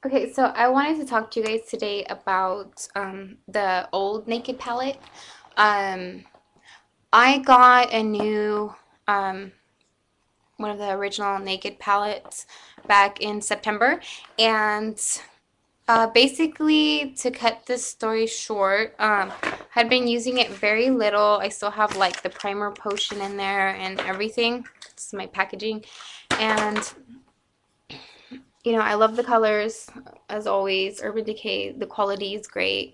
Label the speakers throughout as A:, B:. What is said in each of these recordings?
A: Okay, so I wanted to talk to you guys today about the old Naked palette. Um, I got a new um, one of the original Naked palettes back in September, and basically to cut this story short, had been using it very little. I still have like the primer potion in there and everything. This is my packaging, and I love the colors as always. Urban Decay, the quality is great.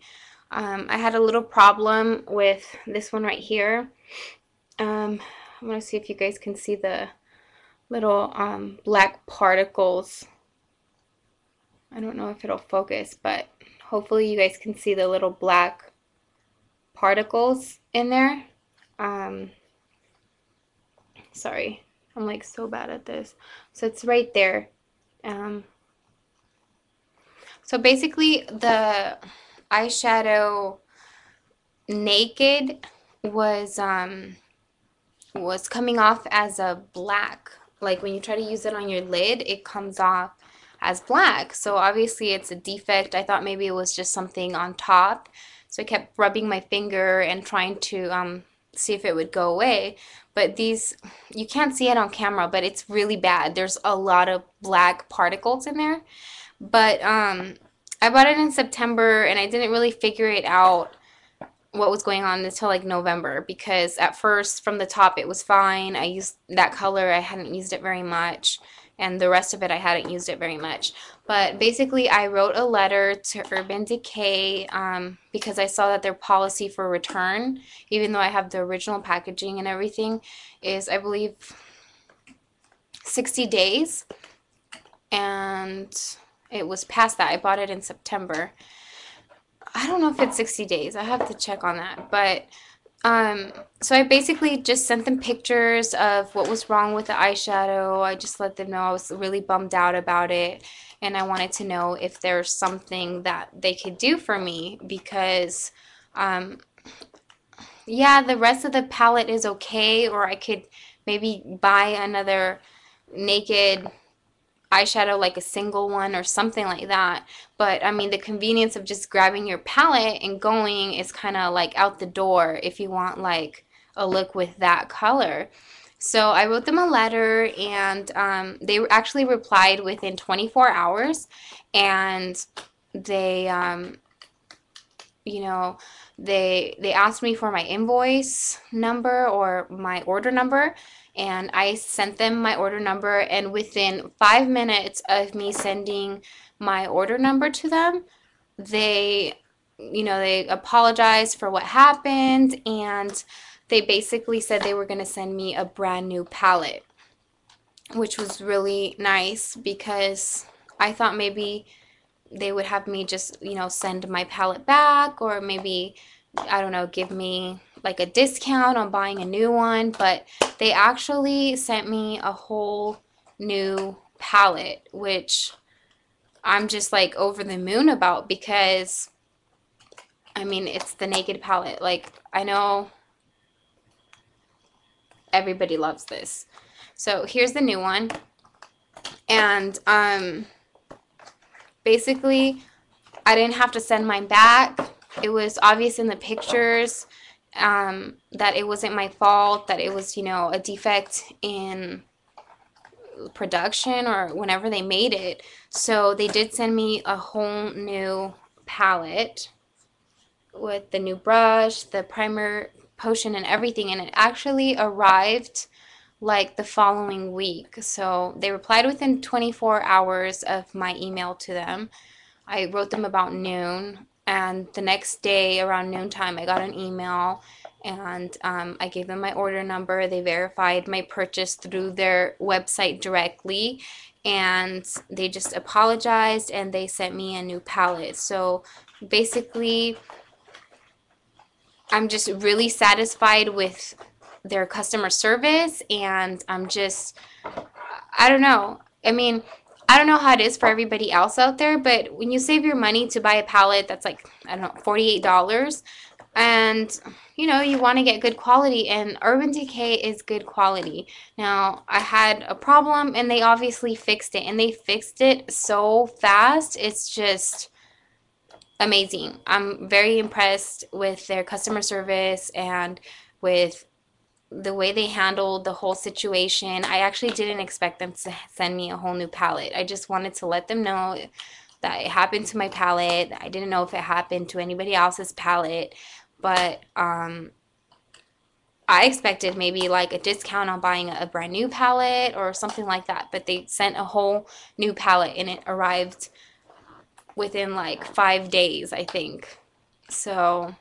A: I had a little problem with this one right here. I want to see if you guys can see the little black particles. I don't know if it'll focus, but hopefully you guys can see the little black particles in there. Um, Sorry, I'm like so bad at this. So it's right there. Um, So basically, the eyeshadow Naked was coming off as a black. Like when you try to use it on your lid, it comes off as black. So obviously it's a defect. I thought maybe it was just something on top. So I kept rubbing my finger and trying to see if it would go away. But these, you can't see it on camera, but it's really bad. There's a lot of black particles in there. But I bought it in September and I didn't really figure it out what was going on until like November because at first from the top it was fine. I used that color, I hadn't used it very much, and the rest of it I hadn't used it very much. But basically, I wrote a letter to Urban Decay because I saw that their policy for return, even though I have the original packaging and everything, is I believe 60 days. And it was past that. I bought it in September. I don't know if it's 60 days. I have to check on that. But so I basically just sent them pictures of what was wrong with the eyeshadow. I just let them know I was really bummed out about it. And I wanted to know if there's something that they could do for me because, yeah, the rest of the palette is okay, or I could maybe buy another Naked eyeshadow, like a single one or something like that. But I mean, the convenience of just grabbing your palette and going is kind of like out the door if you want like a look with that color. So I wrote them a letter, and they actually replied within 24 hours, and they you know, they asked me for my invoice number or my order number, and I sent them my order number, and within 5 minutes of me sending my order number to them, they they apologized for what happened, and they basically said they were going to send me a brand new palette, which was really nice because I thought maybe they would have me just, send my palette back, or maybe, I don't know, give me like a discount on buying a new one. But they actually sent me a whole new palette, which I'm just like over the moon about because, I mean, it's the Naked palette. Like, I know everybody loves this. So here's the new one. And basically, I didn't have to send mine back. It was obvious in the pictures that it wasn't my fault, that it was, a defect in production or whenever they made it. So they did send me a whole new palette with the new brush, the primer potion, and everything. And it actually arrived like the following week. So they replied within 24 hours of my email to them. I wrote them about noon, and the next day around noontime, I got an email, and I gave them my order number. They verified my purchase through their website directly, and they just apologized and they sent me a new palette. So basically, I'm just really satisfied with their customer service, and I don't know. I mean, I don't know how it is for everybody else out there, but when you save your money to buy a palette that's like, I don't know, $48, And you know, you want to get good quality, and Urban Decay is good quality. Now, I had a problem and they obviously fixed it, and they fixed it so fast. It's just amazing. I'm very impressed with their customer service and with the way they handled the whole situation. I actually didn't expect them to send me a whole new palette. I just wanted to let them know that it happened to my palette. I didn't know if it happened to anybody else's palette, but I expected maybe like a discount on buying a brand new palette or something like that. But they sent a whole new palette and it arrived within like 5 days, I think. So,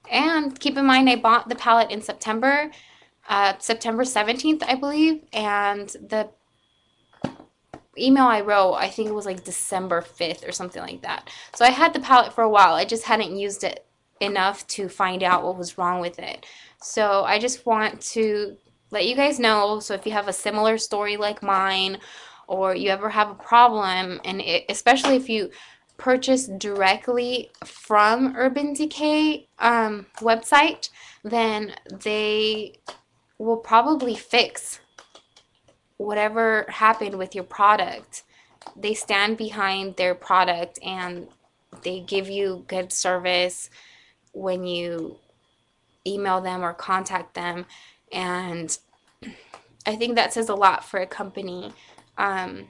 A: and keep in mind, I bought the palette in September, September 17th, I believe, and the email I wrote, I think it was like December 5th or something like that. So I had the palette for a while. I just hadn't used it enough to find out what was wrong with it. So I just want to let you guys know. So if you have a similar story like mine, or you ever have a problem, and especially if you purchase directly from Urban Decay website, then they will probably fix whatever happened with your product. They stand behind their product and they give you good service when you email them or contact them. And I think that says a lot for a company. Um,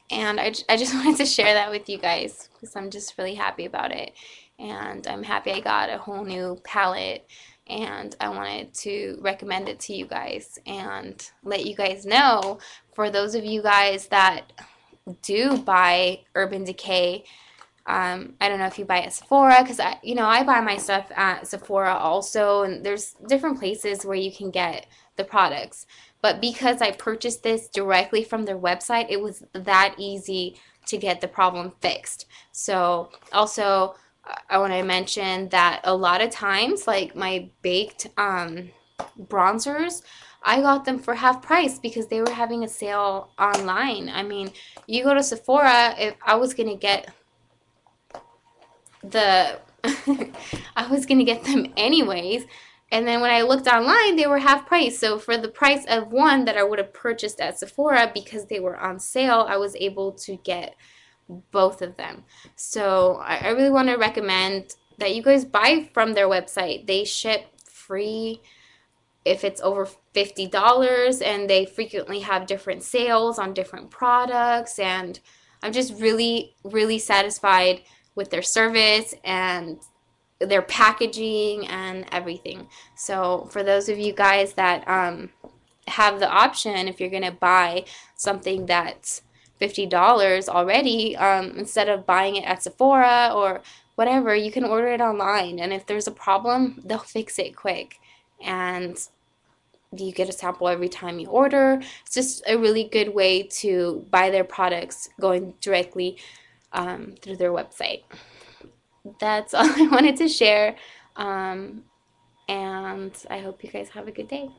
A: and I just wanted to share that with you guys because I'm just really happy about it. And I'm happy I got a whole new palette, and I wanted to recommend it to you guys and let you guys know, for those of you guys that do buy Urban Decay. I don't know if you buy at Sephora, because I buy my stuff at Sephora also, and there's different places where you can get the products. But because I purchased this directly from their website, it was that easy to get the problem fixed. So also, I want to mention that a lot of times, like my baked bronzers, I got them for half price because they were having a sale online. I mean, you go to Sephora, if I was gonna get the I was gonna get them anyways. And then when I looked online, they were half price. So for the price of one that I would have purchased at Sephora, because they were on sale, I was able to get both of them. So I really want to recommend that you guys buy from their website. They ship free if it's over $50, and they frequently have different sales on different products. And I'm just really, really satisfied with their service and their packaging and everything. So for those of you guys that have the option, if you're going to buy something that's $50 already, instead of buying it at Sephora or whatever, you can order it online. And if there's a problem, they'll fix it quick. And you get a sample every time you order. It's just a really good way to buy their products going directly through their website. That's all I wanted to share. And I hope you guys have a good day.